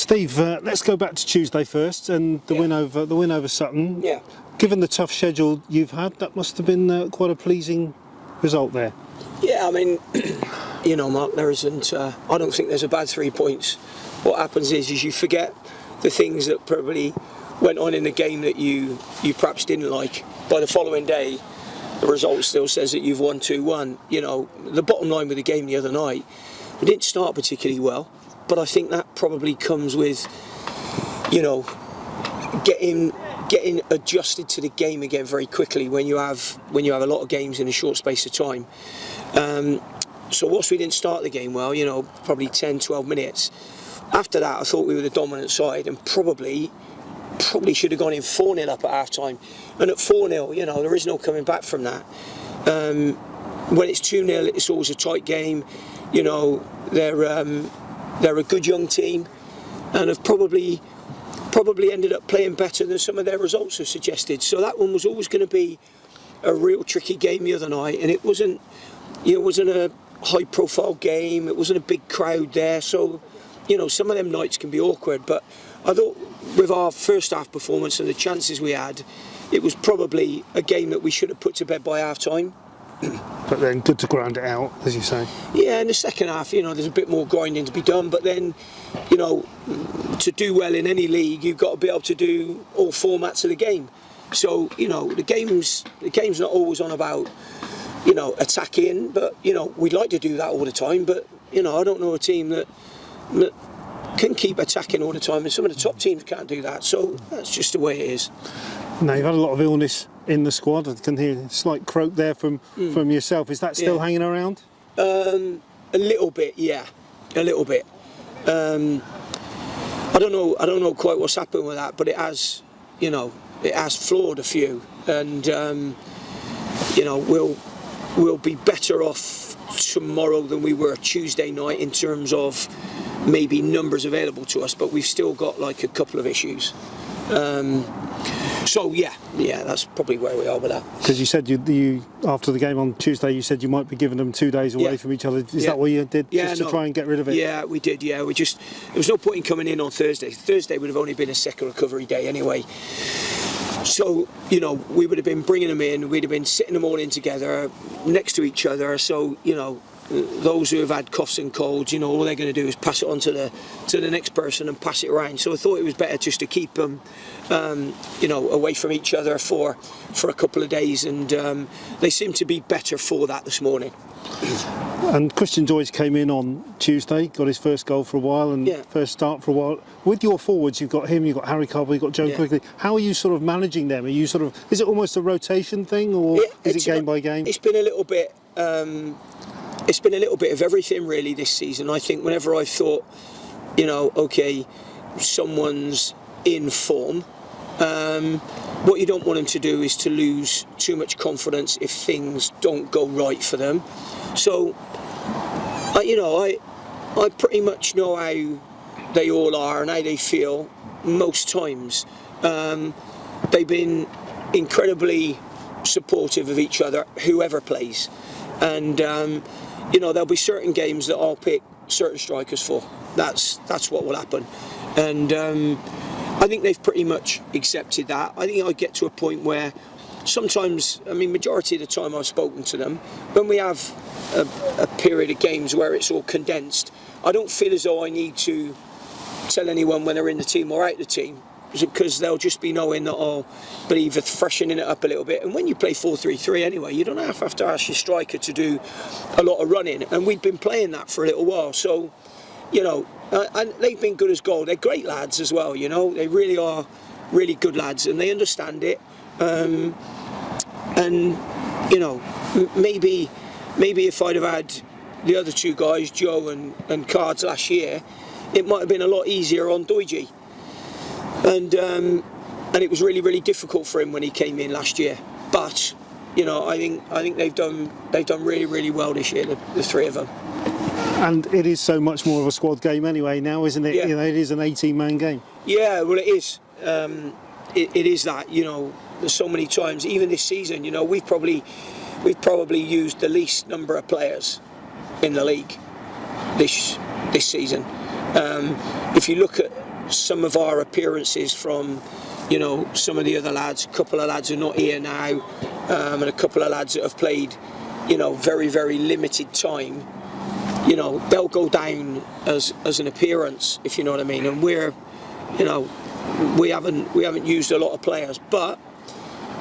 Steve, let's go back to Tuesday first and the win over Sutton. Yeah. Given the tough schedule you've had, that must have been quite a pleasing result there. Yeah, I mean, you know, Mark, there isn't. I don't think there's a bad 3 points. What happens is you forget the things that probably went on in the game that you perhaps didn't like. By the following day, the result still says that you've won 2-1. You know, the bottom line with the game the other night, we didn't start particularly well, but I think that probably comes with, you know, getting adjusted to the game again very quickly when you have a lot of games in a short space of time. So whilst we didn't start the game well, you know, probably 10, 12 minutes, after that I thought we were the dominant side and probably should have gone in 4-0 up at half time. And at 4-0, you know, there is no coming back from that. When it's 2-0, it's always a tight game. You know, they're a good young team and have probably ended up playing better than some of their results have suggested. So that one was always going to be a real tricky game the other night, and it wasn't a high-profile game. It wasn't a big crowd there, so you know some of them nights can be awkward. But I thought with our first half performance and the chances we had, it was probably a game that we should have put to bed by half time. But then good to grind it out, as you say. Yeah, in the second half, you know, there's a bit more grinding to be done. But then, you know, to do well in any league, you've got to be able to do all formats of the game. So, you know, the game's not always on about, you know, attacking. But, you know, we'd like to do that all the time. But, you know, I don't know a team that can keep attacking all the time. And some of the top teams can't do that. So that's just the way it is. Now, you've had a lot of illness in the squad. I can hear a slight croak there from yourself. Is that still hanging around? A little bit, yeah. A little bit. I don't know quite what's happened with that, but it has floored a few. And, you know, we'll be better off tomorrow than we were Tuesday night in terms of maybe numbers available to us, but we've still got like a couple of issues. So yeah, that's probably where we are with that. Because you said you after the game on Tuesday, you said you might be giving them 2 days away from each other. Is that what you did, just to try and get rid of it? Yeah, we did. Yeah, there was no point in coming in on Thursday. Thursday would have only been a second recovery day anyway. So you know, we would have been bringing them in. We'd have been sitting them all in together next to each other. So you know, those who have had coughs and colds, you know, all they're going to do is pass it on to the next person and pass it around. So I thought it was better just to keep them, you know, away from each other for a couple of days, and they seem to be better for that this morning. And Christian Joyce came in on Tuesday, got his first goal for a while and first start for a while. With your forwards, you've got him, you've got Harry Carver, you've got Joe Quigley. How are you sort of managing them? Is it almost a rotation thing, or is it game by game? It's been a little bit. It's been a little bit of everything really this season. I think whenever I thought, you know, okay, someone's in form, what you don't want them to do is to lose too much confidence if things don't go right for them. So, I pretty much know how they all are and how they feel most times. They've been incredibly supportive of each other, whoever plays. And you know, there'll be certain games that I'll pick certain strikers for. That's what will happen. And I think they've pretty much accepted that. I think I get to a point where sometimes, I mean, majority of the time I've spoken to them, when we have a period of games where it's all condensed, I don't feel as though I need to tell anyone when they're in the team or out of the team, because they'll just be knowing that I'll be either freshening it up a little bit. And when you play 4-3-3 anyway, you don't have to ask your striker to do a lot of running, and we've been playing that for a little while. So, you know, and they've been good as gold. They're great lads as well, you know, they really are really good lads, and they understand it. And you know, maybe if I'd have had the other two guys, Joe and Cards, last year, it might have been a lot easier on Doige. And it was really, really difficult for him when he came in last year. But you know, I think they've done really, really well this year, the three of them. And it is so much more of a squad game anyway now, isn't it? Yeah. You know, it is an 18-man game. Yeah, well, it is. It is that. You know, there's so many times, even this season, you know, we've probably used the least number of players in the league this season. If you look at some of our appearances from, you know, some of the other lads. A couple of lads are not here now, and a couple of lads that have played, you know, very, very limited time. You know, they'll go down as an appearance, if you know what I mean. And we're, you know, we haven't used a lot of players, but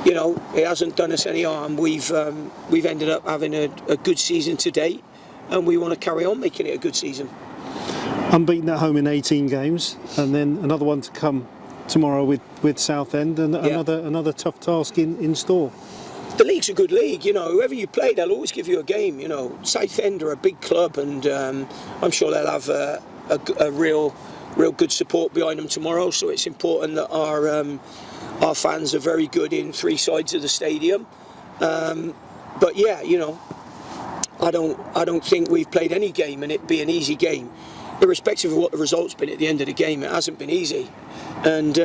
you know, it hasn't done us any harm. We've ended up having a good season to date, and we want to carry on making it a good season. Unbeaten at home in 18 games, and then another one to come tomorrow with Southend, and another tough task in store. The league's a good league, you know. Whoever you play, they'll always give you a game. You know, Southend are a big club, and I'm sure they'll have a real good support behind them tomorrow. So it's important that our fans are very good in three sides of the stadium. But yeah, you know, I don't think we've played any game and it be an easy game, irrespective of what the result's been at the end of the game. It hasn't been easy, and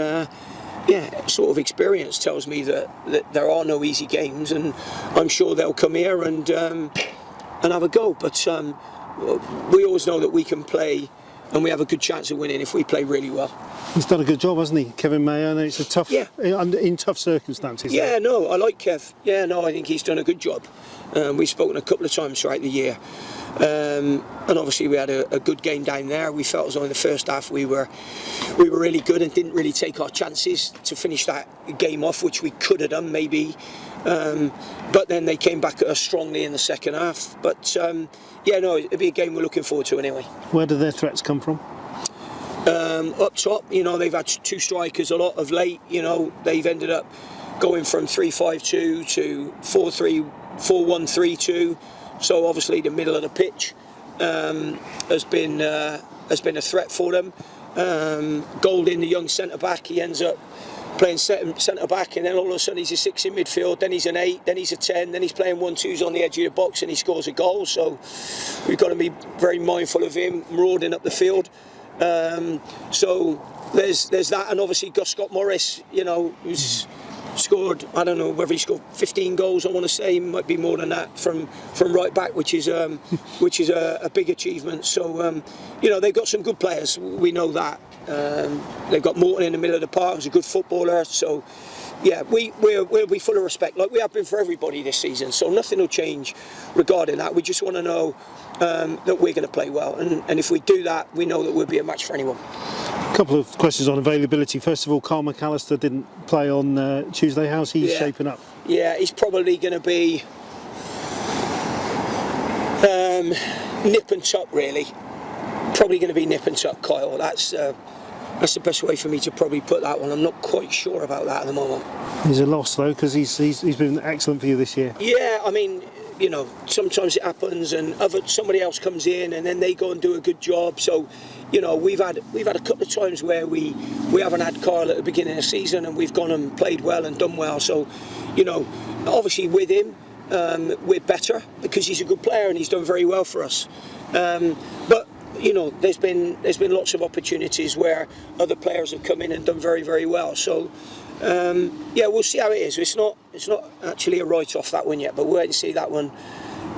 yeah, sort of experience tells me that there are no easy games, and I'm sure they'll come here and have a go. But we always know that we can play, and we have a good chance of winning if we play really well. He's done a good job, hasn't he, Kevin Mayer? And it's a tough, in tough circumstances. Yeah, no, I like Kev. Yeah, no, I think he's done a good job. We've spoken a couple of times throughout the year, and obviously we had a good game down there. We felt as though in the first half we were really good and didn't really take our chances to finish that game off, which we could have done maybe. But then they came back at us strongly in the second half. But yeah, no, it'll be a game we're looking forward to anyway. Where do their threats come from? Up top, you know, they've had two strikers a lot of late. You know, they've ended up going from 3-5-2 to 4-1-3-2. So obviously the middle of the pitch has been a threat for them. Golding, the young centre back, he ends up playing centre back, and then all of a sudden he's a 6 in midfield, then he's an 8, then he's a 10, then he's playing 1-2s on the edge of the box and he scores a goal. So we've got to be very mindful of him marauding up the field. So there's that, and obviously Gus Scott Morris, you know, who's scored, I don't know whether he scored 15 goals, I want to say, might be more than that from right back, which is a big achievement. So you know, they've got some good players, we know that. They've got Morton in the middle of the park, who's a good footballer. So yeah, we'll be full of respect, like we have been for everybody this season. So nothing will change regarding that. We just want to know that we're going to play well, and if we do that, we know that we'll be a match for anyone. A couple of questions on availability. First of all, Carl McAllister didn't play on Tuesday. How's he shaping up? Yeah, he's probably going to be nip and tuck, really. Probably going to be nip and tuck, Kyle. That's the best way for me to probably put that one. I'm not quite sure about that at the moment. He's a loss though, because he's been excellent for you this year. Yeah, I mean, you know, sometimes it happens, and somebody else comes in, and then they go and do a good job. So, you know, we've had a couple of times where we haven't had Carl at the beginning of the season, and we've gone and played well and done well. So, you know, obviously with him, we're better because he's a good player and he's done very well for us. But you know, there's been lots of opportunities where other players have come in and done very, very well. So yeah, we'll see how it is. It's not actually a write-off, that one yet, but we'll wait and see that one.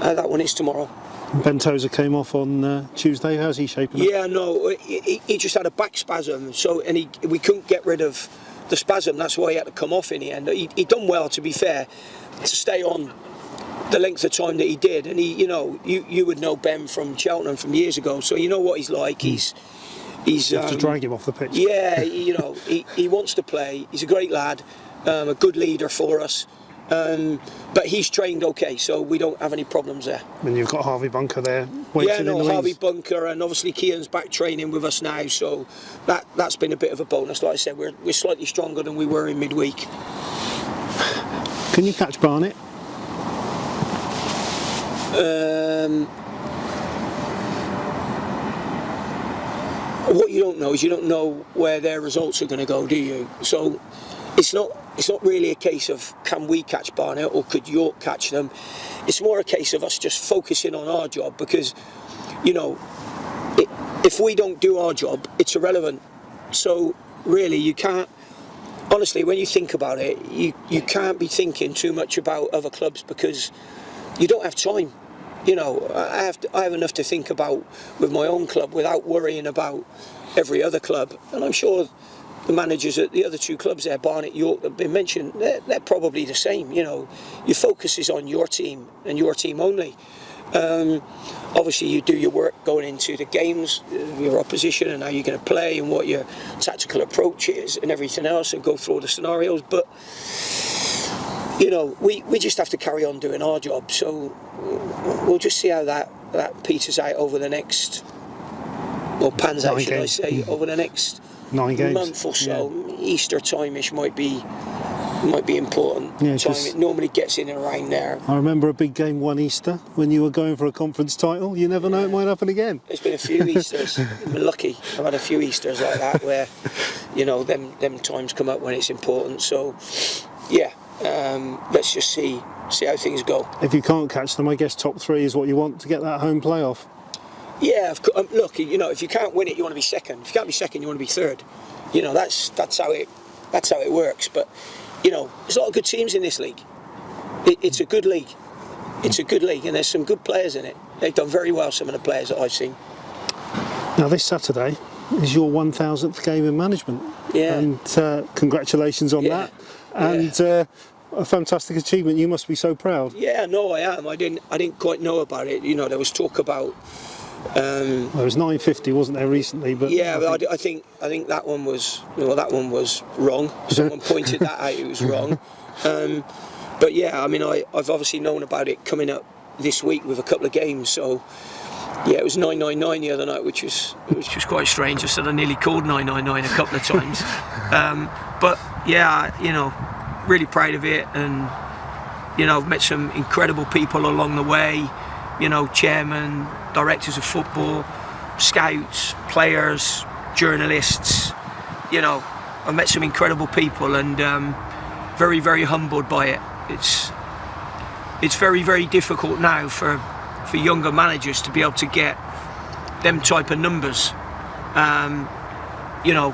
That one is tomorrow. Ben Tozer came off on Tuesday. How's he shaping up? Yeah, no, he just had a back spasm, so we couldn't get rid of the spasm. That's why he had to come off in the end. He done well, to be fair, to stay on the length of time that he did, and he, you know, you would know Ben from Cheltenham from years ago, so you know what he's like. He's you have to drag him off the pitch. Yeah, you know, he wants to play. He's a great lad, a good leader for us. But he's trained okay, so we don't have any problems there. And you've got Harvey Bunker there waiting in the Harvey wings. Bunker, and obviously Kean's back training with us now, so that's been a bit of a bonus. Like I said, we're slightly stronger than we were in midweek. Can you catch Barnet? What you don't know is you don't know where their results are going to go, do you? So it's not really a case of can we catch Barnet or could York catch them. It's more a case of us just focusing on our job, because, you know, if we don't do our job, it's irrelevant. So really, you can't, honestly, when you think about it, you can't be thinking too much about other clubs because you don't have time. You know, I have enough to think about with my own club without worrying about, every other club, and I'm sure the managers at the other two clubs there, Barnet, York, that have been mentioned, they're probably the same. You know, your focus is on your team and your team only. Obviously, you do your work going into the games, your opposition, and how you're going to play, and what your tactical approach is, and everything else, and go through all the scenarios. But you know, we just have to carry on doing our job. So we'll just see how that peters out over the next, or pans out, should I say, over the next 9 games. Month or so. Yeah. Easter time-ish might be important. Yeah, time it normally gets in and around there. I remember a big game one Easter when you were going for a conference title. You never know, it might happen again. There's been a few Easters. I've been lucky. I've had a few Easters like that where, you know, them times come up when it's important. So, yeah, let's just see how things go. If you can't catch them, I guess top 3 is what you want to get that home playoff. Yeah, look, you know, if you can't win it, you want to be second. If you can't be second, you want to be third. You know, that's how it works. But you know, there's a lot of good teams in this league. It's a good league. It's a good league, and there's some good players in it. They've done very well, some of the players that I've seen. Now, this Saturday is your 1,000th game in management. Yeah. And congratulations on that. And a fantastic achievement. You must be so proud. Yeah, no, I am. I didn't quite know about it. You know, there was talk about. Well, it was 950, wasn't there, recently? But yeah, I think that one was wrong. Someone pointed that out. It was wrong. But yeah, I mean, I've obviously known about it coming up this week with a couple of games. So yeah, it was 999 the other night, which was quite strange. I said I nearly called 999 a couple of times. But yeah, you know, really proud of it, and you know, I've met some incredible people along the way. You know, chairman, directors of football, scouts, players, journalists. You know, I've met some incredible people, and very, very humbled by it. It's very, very difficult now for younger managers to be able to get them type of numbers. You know,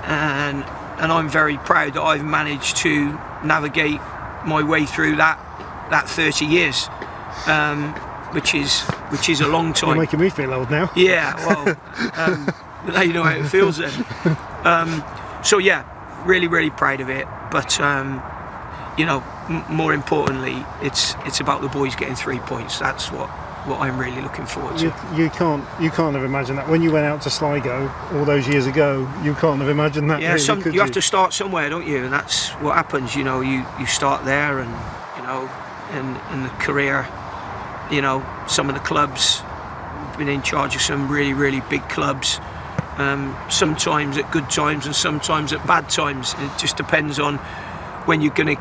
and I'm very proud that I've managed to navigate my way through that 30 years. Which is a long time. You're making me feel old now. Yeah, well, now you know how it feels then. So yeah, really, really proud of it. But you know, more importantly, it's about the boys getting 3 points. That's what I'm really looking forward to. You can't have imagined that when you went out to Sligo all those years ago. You can't have imagined that. Yeah, really, you have to start somewhere, don't you? And that's what happens. You know, you start there, and you know, in the career. You know, some of the clubs, been in charge of some really, really big clubs, sometimes at good times and sometimes at bad times. It just depends on when you're gonna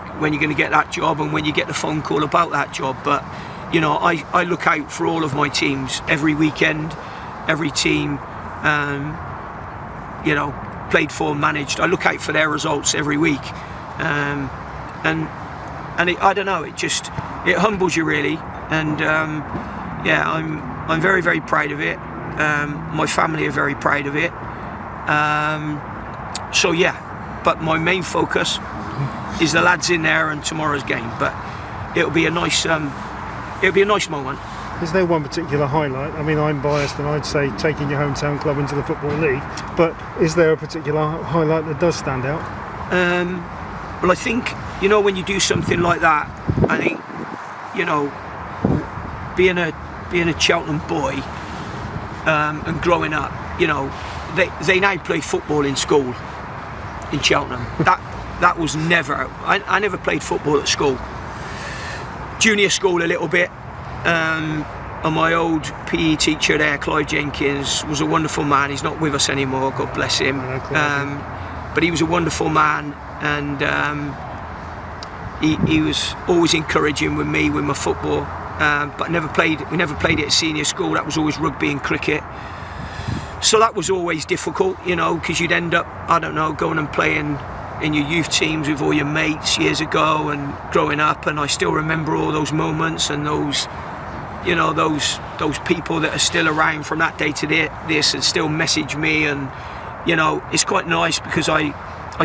get that job and when you get the phone call about that job. But you know, I look out for all of my teams every weekend, every team, you know, played for, managed. I look out for their results every week, and I don't know, it humbles you really. And yeah, I'm very, very proud of it. My family are very proud of it. So yeah, but my main focus is the lads in there and tomorrow's game. But it'll be a nice moment. Is there one particular highlight? I mean, I'm biased and I'd say taking your hometown club into the Football League. But is there a particular highlight that does stand out? Well, I think, you know, when you do something like that, I think, you know, being a Cheltenham boy and growing up, you know, they now play football in school in Cheltenham. That was never. I never played football at school. Junior school a little bit. And my old PE teacher there, Clive Jenkins, was a wonderful man. He's not with us anymore, God bless him. But he was a wonderful man, and he was always encouraging with me with my football. But we never played it at senior school. That was always rugby and cricket. So that was always difficult, you know, because you'd end up, I don't know, going and playing in your youth teams with all your mates years ago and growing up. And I still remember all those moments and those, you know, those people that are still around from that day to this and still message me. And you know, it's quite nice because I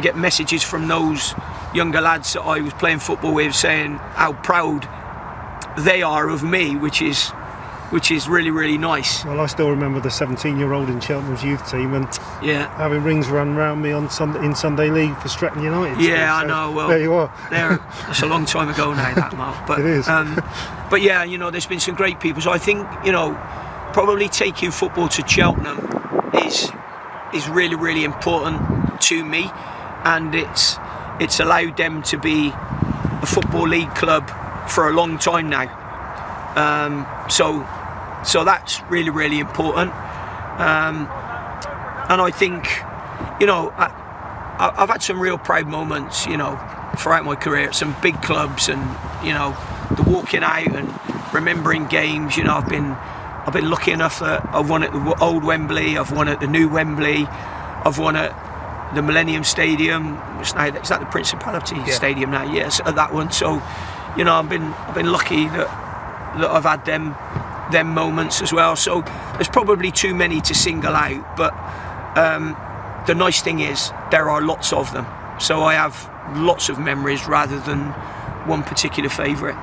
get messages from those younger lads that I was playing football with saying how proud they are of me, which is which is really, really nice. Well, I still remember the 17-year-old in Cheltenham's youth team and having rings run round me on Sunday League for Stratton United. Yeah, I know. Well, there you are. That's a long time ago now, that, Mark. But, it is. But yeah, there's been some great people. So I think, probably taking football to Cheltenham is really, really important to me, and it's allowed them to be a football league club for a long time now. So that's really, really important. And I think, I've had some real proud moments, throughout my career at some big clubs, and the walking out and remembering games. I've been lucky enough that I've won at the old Wembley, I've won at the new Wembley, I've won at the Millennium Stadium. Is that the Principality Stadium now? Yes, at that one. So, I've been lucky that I've had them moments as well. So there's probably too many to single out, but the nice thing is there are lots of them. So I have lots of memories rather than one particular favourite.